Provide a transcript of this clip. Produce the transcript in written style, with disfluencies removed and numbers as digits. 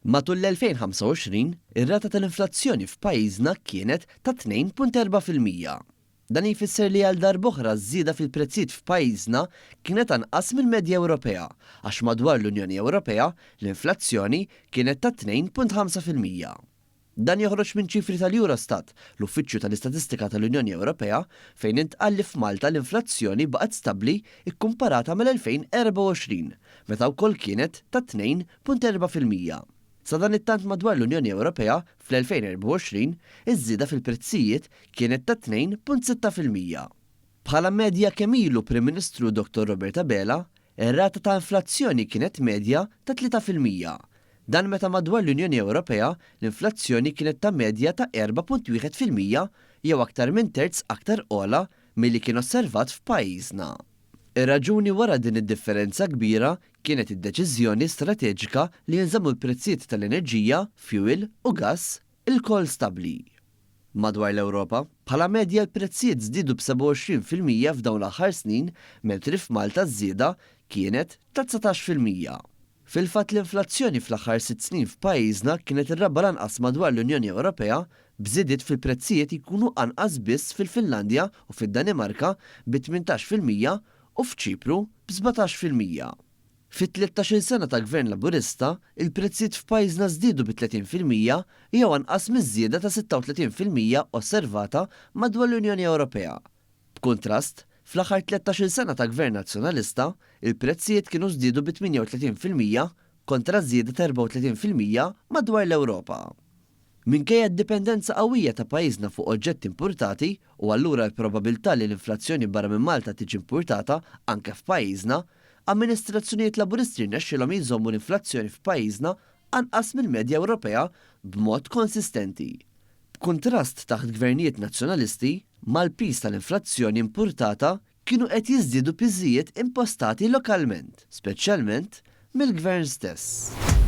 Matul l-2025, ir-rata tal-inflazzjoni f'pajjiżna kienet ta' 2.4%. Dan jfisser li għal darb'oħra żieda fil-prezzijiet f'pajjiżna kienet anqas mill-medja Ewropea, għax madwar l-Unjoni Ewropea l-inflazzjoni kienet ta' 2.5%. Dan joħroġ minn ċifri tal-Eurostat, l-Uffiċċju tal-Istatistika tal-Unjoni Ewropea, fejn intqal li f'Malta l-inflazzjoni baqgħet stabbli kkumparata mal-2024, meta wkoll kienet ta' 2.4%. Sa dan it-tant madwar l-Unjoni Ewropea fl-2024 iż-żieda fil-prezzijiet kienet ta' 2.6%. Bħala medja kemm ilu Prim Ministru Dr. Robert Abela, ir-rata ta' inflazzjoni kienet medja ta' 3%. Dan meta madwar l-Unjoni Ewropea l-inflazzjoni kienet ta' medja ta' 4.1% jew aktar minn terz aktar ogħla milli kien osservat f'pajjiżna. Ir-raġuni wara din id-differenza kbira kienet id-deċiżjoni strateġika li jinżammu l-prezzijiet tal-enerġija, fuel u gass il-kol stabbli. Madwar l-Ewropa, bħala medja l-prezzijiet żdiedu b'27% f'dawn l-aħħar snin, mentri f'Malta żieda kienet ta' 19%. Fil-fatt l-inflazzjoni fl-aħħar 6 snin f'pajjiżna kienet ir-raba lanqas madwar l-Unjoni Ewropea, b'żiediet fil-prezzijiet ikunu anqas biss fil-Finlandja u fid-Danimarka bi 18% u f'Ċipru b'17%. Fit-13 sena ta' Gvern Laburista, il-prezzijiet f'pajjiżna żdiedu bi 30% jew anqas miż-żieda ta' 36% osservata madwar l-Unjoni Ewropea. B'kuntrast, fl-aħħar 13 sena ta' Gvern Nazzjonalista, il-prezzijiet kienu żdiedu bi 38% kontra żieda ta' 34% madwar l-Ewropa. Minkejja d-dipendenza qawwija ta' pajjiżna fuq oġġetti importati u allura l-probabilità li l-inflazzjoni barra minn Malta tiġi importata anke f'pajjiżna, amministrazzjonijiet Laburisti rnexxilhom jżommu l-inflazzjoni f'pajjiżna anqas mill-medja Ewropea b'mod konsistenti. B'kuntrast taħt gvernijiet nazzjonalisti, mal-piż tal-inflazzjoni importata kienu qed jiżdiedu piżijiet impostati lokalment, speċjalment mill-gvern stess.